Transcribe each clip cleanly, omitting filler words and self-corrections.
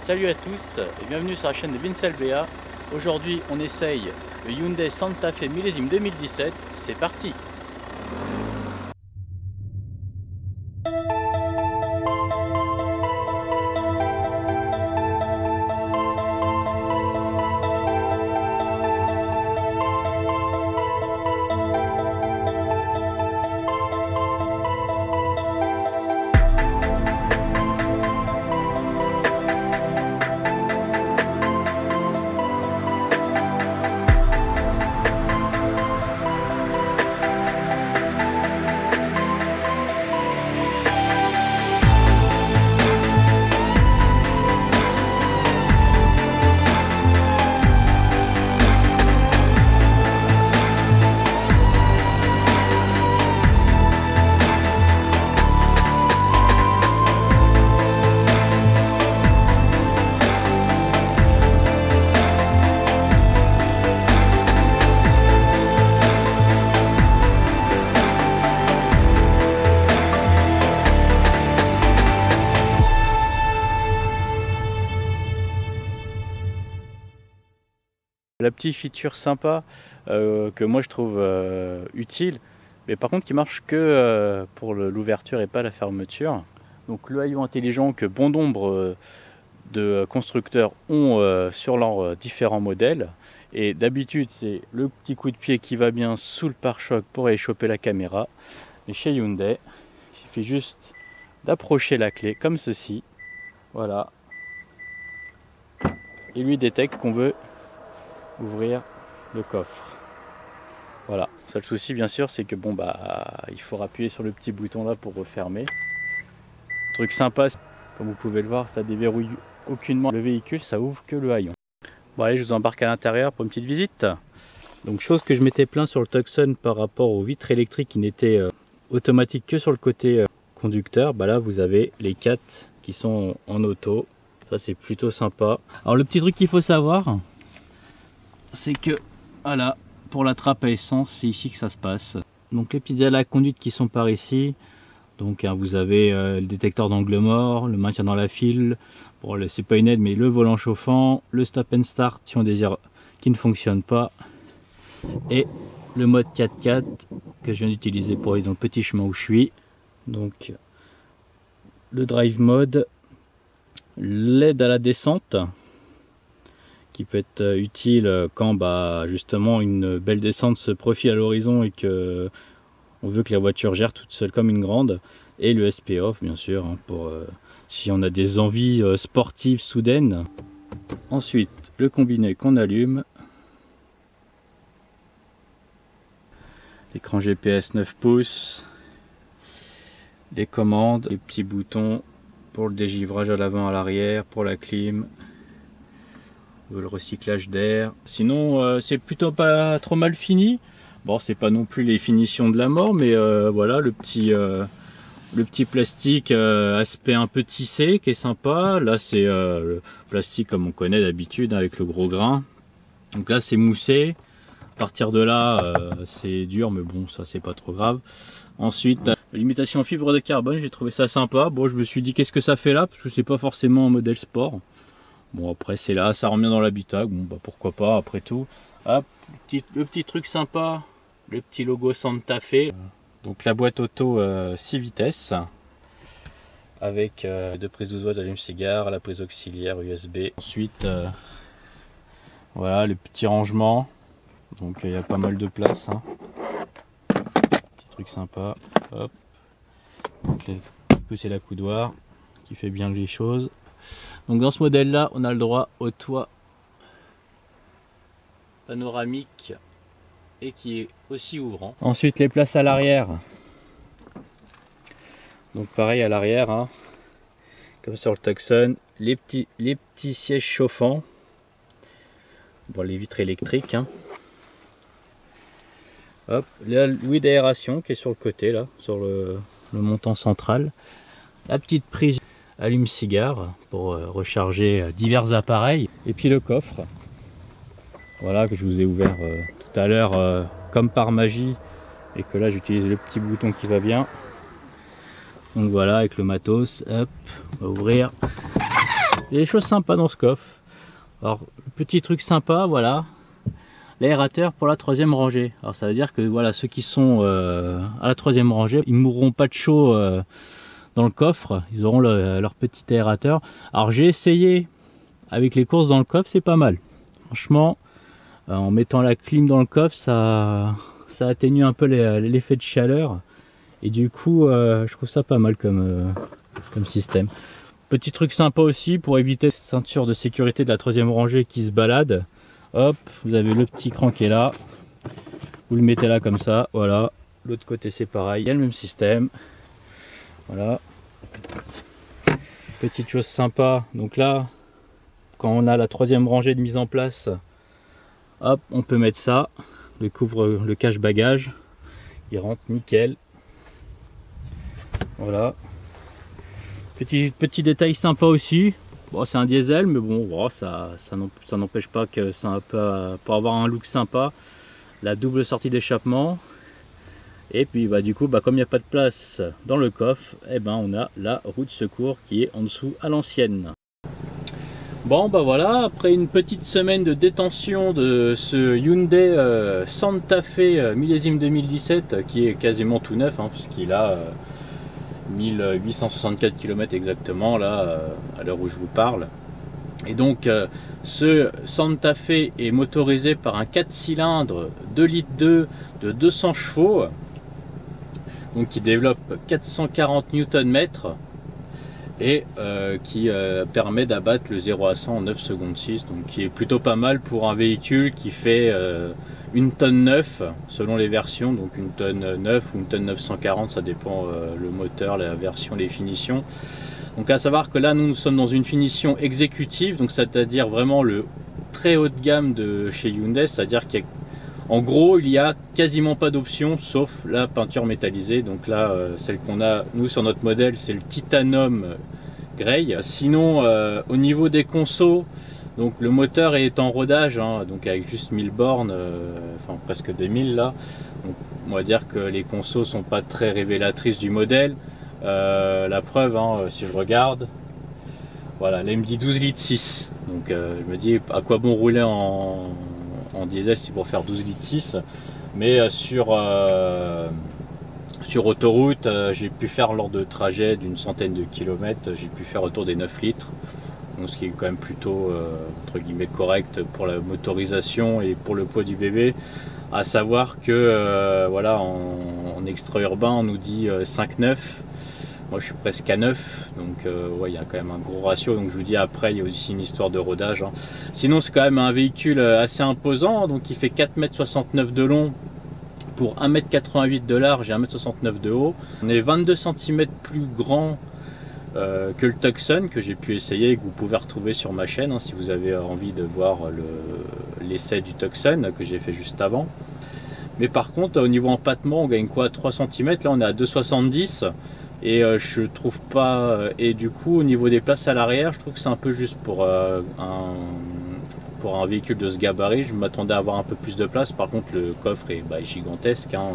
Salut à tous et bienvenue sur la chaîne de Vince LBA. Aujourd'hui on essaye le Hyundai Santa Fe millésime 2017, c'est parti. La petite feature sympa que moi je trouve utile, mais par contre qui marche que pour l'ouverture et pas la fermeture. Donc le haillon intelligent que bon nombre de constructeurs ont sur leurs différents modèles. Et d'habitude c'est le petit coup de pied qui va bien sous le pare-choc pour aller choper la caméra. Et chez Hyundai, il suffit juste d'approcher la clé comme ceci. Voilà. Et lui détecte qu'on veut ouvrir le coffre. Voilà. Seul souci bien sûr c'est que bon il faut appuyer sur le petit bouton là pour refermer. Truc sympa, comme vous pouvez le voir, ça déverrouille aucunement le véhicule, ça ouvre que le haillon. Bon allez, je vous embarque à l'intérieur pour une petite visite. Donc chose que je m'étais plaint sur le Tucson par rapport aux vitres électriques qui n'étaient automatiques que sur le côté conducteur, là vous avez les 4 qui sont en auto. Ça c'est plutôt sympa. Alors le petit truc qu'il faut savoir, c'est que voilà, pour la trappe à essence, c'est ici que ça se passe. Donc les petites ailes à conduite qui sont par ici. Donc vous avez le détecteur d'angle mort, le maintien dans la file, bon, c'est pas une aide mais le volant chauffant, le stop and start si on désire qui ne fonctionne pas, et le mode 4x4 que je viens d'utiliser pour aller dans le petit chemin où je suis. Donc le drive mode, l'aide à la descente qui peut être utile quand justement une belle descente se profile à l'horizon et que on veut que la voiture gère toute seule comme une grande, et le SP off bien sûr pour si on a des envies sportives soudaines. Ensuite le combiné qu'on allume, l'écran GPS 9 pouces, les commandes, les petits boutons pour le dégivrage à l'avant à l'arrière, pour la clim, le recyclage d'air. Sinon c'est plutôt pas trop mal fini. Bon, c'est pas non plus les finitions de la mort, mais voilà le petit plastique aspect un peu tissé qui est sympa. Là c'est le plastique comme on connaît d'habitude avec le gros grain. Donc là c'est moussé. À partir de là c'est dur, mais bon ça c'est pas trop grave. Ensuite l'imitation en fibre de carbone, j'ai trouvé ça sympa. Bon, je me suis dit qu'est-ce que ça fait là, parce que c'est pas forcément un modèle sport. Bon après c'est là, ça revient dans l'habitacle, bon pourquoi pas après tout. Hop, le petit truc sympa, le petit logo Santa Fe. Donc la boîte auto 6 vitesses avec 2 prises 12 watts allume-cigare, la prise auxiliaire USB. Ensuite voilà le petit rangement, donc il y a pas mal de place. Petit truc sympa. Hop, c'est la coudoir qui fait bien les choses. Donc dans ce modèle là on a le droit au toit panoramique et qui est aussi ouvrant. Ensuite les places à l'arrière, donc pareil à l'arrière comme sur le Tucson, les petits sièges chauffants, bon, les vitres électriques, hop, la l'ouïe d'aération qui est sur le côté là, sur le montant central, la petite prise allume-cigare pour recharger divers appareils, et puis le coffre, voilà, que je vous ai ouvert tout à l'heure comme par magie, et que là j'utilise le petit bouton qui va bien. Donc voilà, avec le matos, hop, on va ouvrir. Il y a des choses sympas dans ce coffre. Alors, petit truc sympa, voilà, l'aérateur pour la 3e rangée. Alors ça veut dire que voilà, ceux qui sont à la 3e rangée, ils ne mourront pas de chaud dans le coffre, ils auront leur petit aérateur. Alors j'ai essayé avec les courses dans le coffre, c'est pas mal. Franchement, en mettant la clim dans le coffre, ça atténue un peu l'effet de chaleur. Et du coup, je trouve ça pas mal comme système. Petit truc sympa aussi pour éviter cette ceinture de sécurité de la 3e rangée qui se balade. Hop, vous avez le petit cran qui est là. Vous le mettez là comme ça, voilà. L'autre côté c'est pareil, il y a le même système. Voilà. Petite chose sympa, donc là, quand on a la 3e rangée de mise en place, hop, on peut mettre ça, le cache bagage, il rentre nickel. Voilà. Petit détail sympa aussi, bon, c'est un diesel, mais bon, oh, ça n'empêche pas que ça peut avoir un look sympa. La double sortie d'échappement. Et puis bah, du coup, comme il n'y a pas de place dans le coffre, eh ben, on a la roue de secours qui est en dessous à l'ancienne. Bon bah voilà, après une petite semaine de détention de ce Hyundai Santa Fe millésime 2017 qui est quasiment tout neuf, hein, puisqu'il a 1864 km exactement là à l'heure où je vous parle. Et donc ce Santa Fe est motorisé par un 4 cylindres 2,2 litres de 200 chevaux, donc qui développe 440 Nm et qui permet d'abattre le 0 à 100 en 9 secondes 6, donc qui est plutôt pas mal pour un véhicule qui fait 1 tonne 9 selon les versions, donc 1 tonne 9 ou 1 tonne 940, ça dépend le moteur, la version, les finitions. Donc à savoir que là nous sommes dans une finition exécutive, donc c'est-à-dire vraiment le très haut de gamme de chez Hyundai, c'est-à-dire qu'en gros il y a quasiment pas d'options sauf la peinture métallisée. Donc là celle qu'on a nous sur notre modèle c'est le Titanium Grey. Sinon au niveau des consos, donc le moteur est en rodage, hein, donc avec juste 1000 bornes, enfin presque 2000 là. Donc, on va dire que les consos sont pas très révélatrices du modèle. La preuve, hein, si je regarde, voilà, là il me dit 12 litres 6, donc je me dis à quoi bon rouler en diesel si pour faire 12 litres 6, mais sur autoroute j'ai pu faire lors de trajets d'une centaine de kilomètres, j'ai pu faire autour des 9 litres, donc ce qui est quand même plutôt entre guillemets correct pour la motorisation et pour le poids du bébé. À savoir que voilà, en extra-urbain on nous dit 5,9. Moi je suis presque à 9, donc ouais, il y a quand même un gros ratio, donc je vous dis après il y a aussi une histoire de rodage, hein. Sinon c'est quand même un véhicule assez imposant, donc il fait 4,69 m de long pour 1,88 m de large et 1,69 m de haut. On est 22 cm plus grand que le Tucson que j'ai pu essayer et que vous pouvez retrouver sur ma chaîne, hein, si vous avez envie de voir l'essai du Tucson que j'ai fait juste avant. Mais par contre au niveau empattement on gagne quoi, 3 cm, là on est à 2,70 m. Et je trouve pas, et du coup au niveau des places à l'arrière je trouve que c'est un peu juste pour un véhicule de ce gabarit. Je m'attendais à avoir un peu plus de place, par contre le coffre est gigantesque, hein,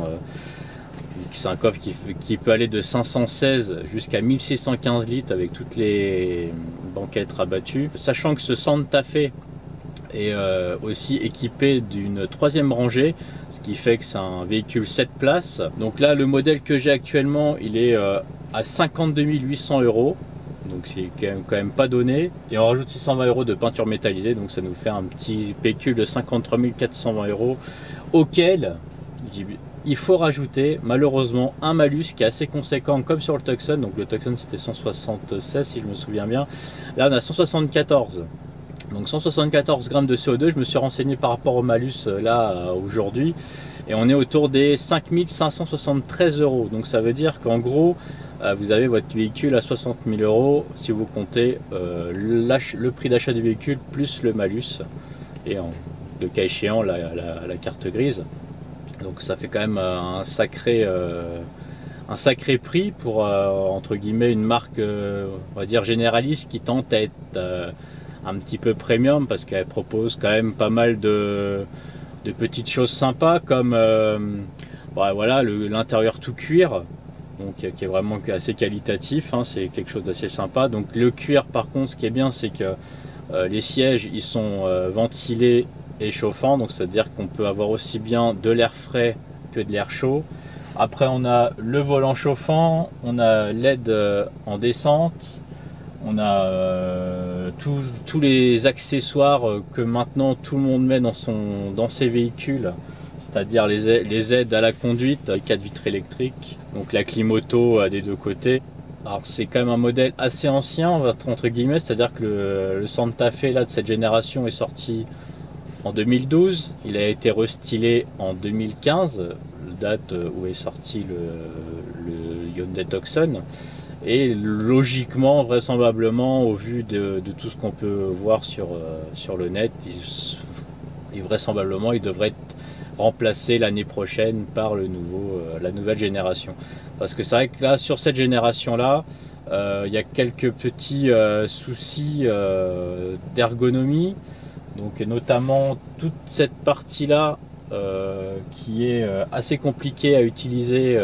c'est un coffre qui peut aller de 516 jusqu'à 1615 litres avec toutes les banquettes rabattues. Sachant que ce Santa Fe est aussi équipé d'une 3e rangée, ce qui fait que c'est un véhicule 7 places. Donc là le modèle que j'ai actuellement il est à 52 800 €, donc c'est quand même pas donné, et on rajoute 620 € de peinture métallisée, donc ça nous fait un petit pécule de 53 420 € auquel il faut rajouter malheureusement un malus qui est assez conséquent comme sur le Tucson. Donc le Tucson c'était 176 si je me souviens bien, là on a 174. Donc 174 grammes de CO2, je me suis renseigné par rapport au malus là aujourd'hui, et on est autour des 5573 €. Donc ça veut dire qu'en gros, vous avez votre véhicule à 60 000 € si vous comptez le prix d'achat du véhicule plus le malus, et le cas échéant la carte grise. Donc ça fait quand même un sacré prix pour entre guillemets une marque on va dire généraliste qui tente à être un petit peu premium, parce qu'elle propose quand même pas mal de petites choses sympas comme voilà, l'intérieur tout cuir, donc qui est vraiment assez qualitatif, hein, c'est quelque chose d'assez sympa. Donc le cuir par contre, ce qui est bien, c'est que les sièges ils sont ventilés et chauffants, donc c'est à dire qu'on peut avoir aussi bien de l'air frais que de l'air chaud. Après on a le volant chauffant, on a l'aide en descente, on a tous les accessoires que maintenant tout le monde met dans ses véhicules, c'est-à-dire les aides à la conduite, les 4 vitres électriques, donc la clim auto des deux côtés. Alors c'est quand même un modèle assez ancien, entre guillemets, c'est-à-dire que le Santa Fe là, de cette génération est sorti en 2012, il a été restylé en 2015, date où est sorti le Hyundai Tucson. Et logiquement, vraisemblablement, au vu de tout ce qu'on peut voir sur le net, vraisemblablement il devrait être remplacé l'année prochaine par la nouvelle génération. Parce que c'est vrai que là, sur cette génération-là, il y a quelques petits soucis d'ergonomie. Donc notamment toute cette partie-là qui est assez compliqué à utiliser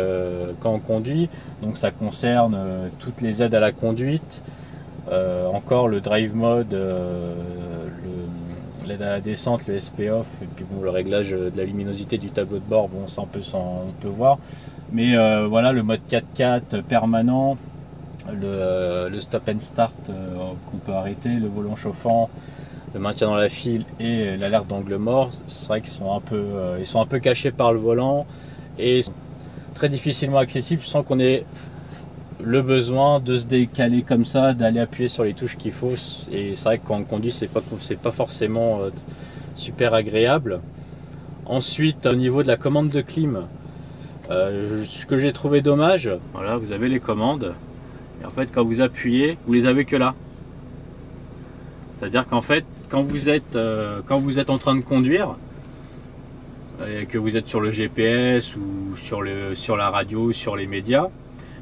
quand on conduit. Donc ça concerne toutes les aides à la conduite, encore le drive mode, l'aide à la descente, le SP off, et puis bon, le réglage de la luminosité du tableau de bord, bon ça on peut voir. Mais voilà, le mode 4x4 permanent, le stop and start qu'on peut arrêter, le volant chauffant, le maintien dans la file et l'alerte d'angle mort, c'est vrai qu'ils sont un peu cachés par le volant et très difficilement accessibles sans qu'on ait le besoin de se décaler comme ça, d'aller appuyer sur les touches qu'il faut. Et c'est vrai que quand on conduit, c'est pas forcément super agréable. Ensuite, au niveau de la commande de clim, ce que j'ai trouvé dommage, voilà, vous avez les commandes et en fait quand vous appuyez, vous les avez que là. C'est-à-dire qu'en fait, quand vous êtes en train de conduire et que vous êtes sur le GPS ou sur la radio, sur les médias,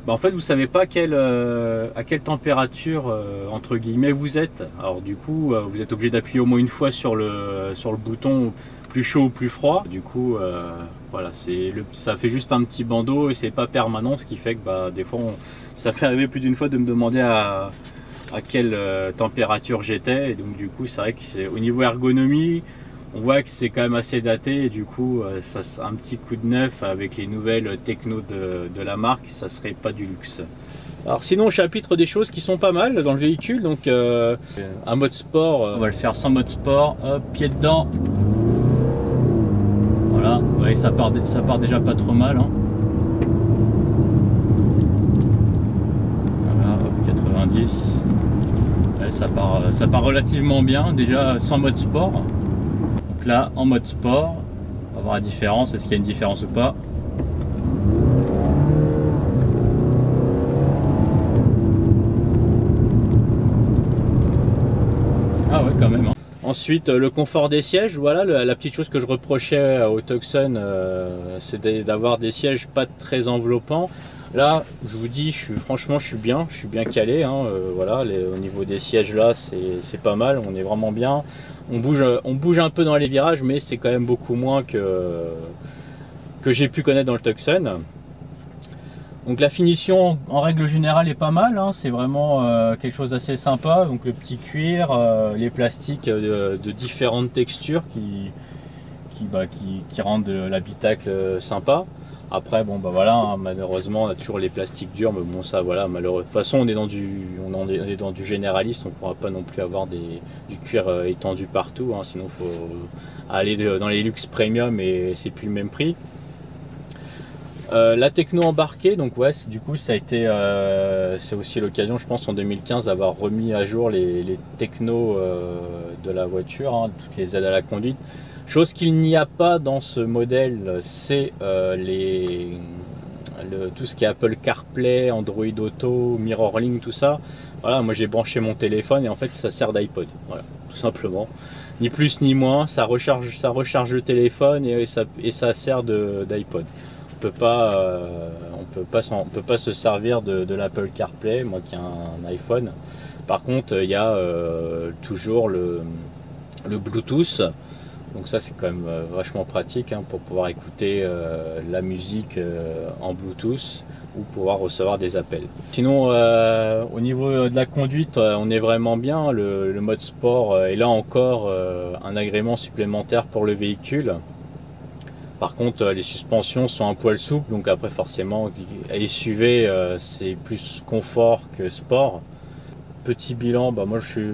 bah en fait vous savez pas à quelle température entre guillemets vous êtes. Alors du coup vous êtes obligé d'appuyer au moins une fois sur le bouton plus chaud ou plus froid. Du coup voilà, ça fait juste un petit bandeau et c'est pas permanent, ce qui fait que bah, des fois ça peut arriver plus d'une fois de me demander à quelle température j'étais, et donc du coup c'est vrai que au niveau ergonomie on voit que c'est quand même assez daté, et du coup un petit coup de neuf avec les nouvelles techno de la marque, ça serait pas du luxe. Alors sinon, au chapitre des choses qui sont pas mal dans le véhicule, donc un mode sport, on va le faire sans mode sport, hop, pied dedans, voilà, vous voyez, ça part déjà pas trop mal, hein. Voilà, hop, 90. Ouais, ça part relativement bien, déjà sans mode sport. Donc là, en mode sport, on va voir la différence, est-ce qu'il y a une différence ou pas. Ah ouais, quand même, hein. Ensuite, le confort des sièges, voilà, la petite chose que je reprochais au Tucson, c'est d'avoir des sièges pas très enveloppants. Là, je vous dis, franchement, je suis bien calé, hein, voilà, au niveau des sièges là, c'est pas mal, on est vraiment bien. On bouge un peu dans les virages, mais c'est quand même beaucoup moins que j'ai pu connaître dans le Tucson. Donc la finition en règle générale est pas mal, hein, c'est vraiment quelque chose d'assez sympa. Donc le petit cuir, les plastiques de différentes textures qui rendent l'habitacle sympa. Après bon bah voilà, hein, malheureusement on a toujours les plastiques durs, mais bon ça voilà, malheureusement. De toute façon on est dans du généraliste, on ne pourra pas non plus avoir du cuir étendu partout, hein, sinon il faut aller dans les luxe premium et c'est plus le même prix. La techno embarquée, donc ouais, du coup ça a été, c'est aussi l'occasion, je pense en 2015 d'avoir remis à jour les technos de la voiture, hein, toutes les aides à la conduite. Chose qu'il n'y a pas dans ce modèle, c'est tout ce qui est Apple CarPlay, Android Auto, MirrorLink, tout ça. Voilà, moi j'ai branché mon téléphone et en fait ça sert d'iPod, voilà, tout simplement. Ni plus ni moins, ça recharge le téléphone et ça sert d'iPod. On peut pas se servir de l'Apple CarPlay, moi qui ai un iPhone. Par contre, il y a toujours le Bluetooth. Donc ça c'est quand même vachement pratique, hein, pour pouvoir écouter la musique en Bluetooth. ou pouvoir recevoir des appels. Sinon au niveau de la conduite, on est vraiment bien. Le mode sport est là encore un agrément supplémentaire pour le véhicule. Par contre les suspensions sont un poil souples, donc après forcément SUV c'est plus confort que sport. Petit bilan, bah moi je suis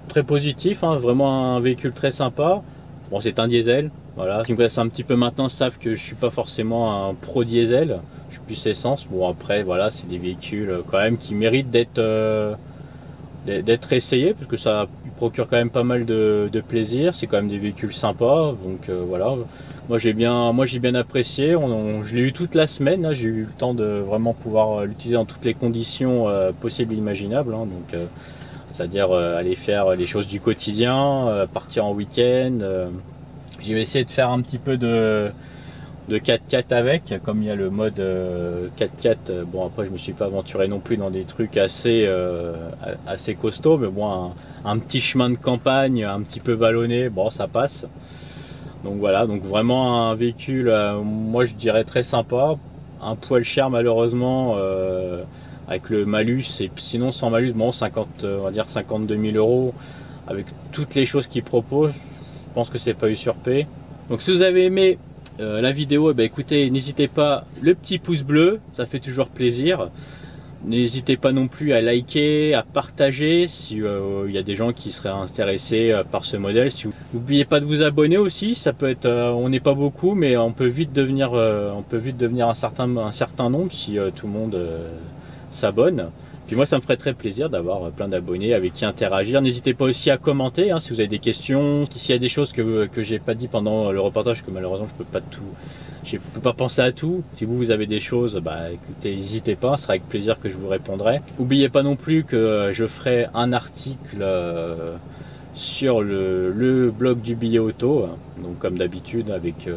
très positif, hein, vraiment un véhicule très sympa. Bon, c'est un diesel, voilà. Ceux qui me connaissent un petit peu maintenant savent que je suis pas forcément un pro diesel, je suis plus essence. Bon après voilà, c'est des véhicules quand même qui méritent d'être essayés, parce que ça procure quand même pas mal de plaisir. C'est quand même des véhicules sympas, donc voilà. Moi j'ai bien apprécié. Je l'ai eu toute la semaine, j'ai eu le temps de vraiment pouvoir l'utiliser dans toutes les conditions possibles et imaginables, hein, donc c'est-à-dire aller faire les choses du quotidien, partir en week-end. J'ai essayé de faire un petit peu de 4x4 avec, comme il y a le mode 4x4. Bon après je me suis pas aventuré non plus dans des trucs assez costauds, mais bon un petit chemin de campagne un petit peu vallonné, bon ça passe. Donc voilà, donc vraiment un véhicule, moi je dirais très sympa, un poil cher malheureusement avec le malus, et sinon sans malus, bon on va dire 52 000 € avec toutes les choses qu'il propose. Je pense que c'est pas usurpé. Donc si vous avez aimé la vidéo, écoutez, n'hésitez pas, le petit pouce bleu, ça fait toujours plaisir. N'hésitez pas non plus à liker, à partager si il y a des gens qui seraient intéressés par ce modèle. N'oubliez pas de vous abonner aussi, ça peut être, on n'est pas beaucoup, mais on peut vite devenir un certain nombre si tout le monde s'abonne. Puis moi ça me ferait très plaisir d'avoir plein d'abonnés avec qui interagir. N'hésitez pas aussi à commenter si vous avez des questions, s'il y a des choses que j'ai pas dit pendant le reportage, que malheureusement je peux pas penser à tout. Si vous avez des choses, écoutez, n'hésitez pas, ce sera avec plaisir que je vous répondrai. N'oubliez pas non plus que je ferai un article sur le blog du billet auto, donc comme d'habitude avec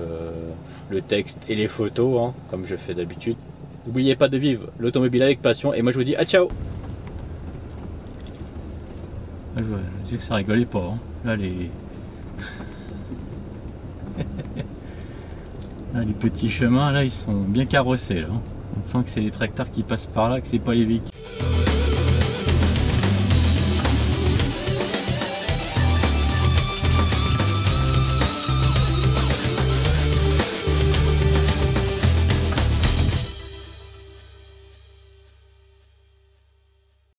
le texte et les photos, comme je fais d'habitude. N'oubliez pas de vivre l'automobile avec passion, et moi je vous dis à ciao. Je disais que ça rigolait pas, là les là, les petits chemins là ils sont bien carrossés là. On sent que c'est les tracteurs qui passent par là, que c'est pas les véhicules.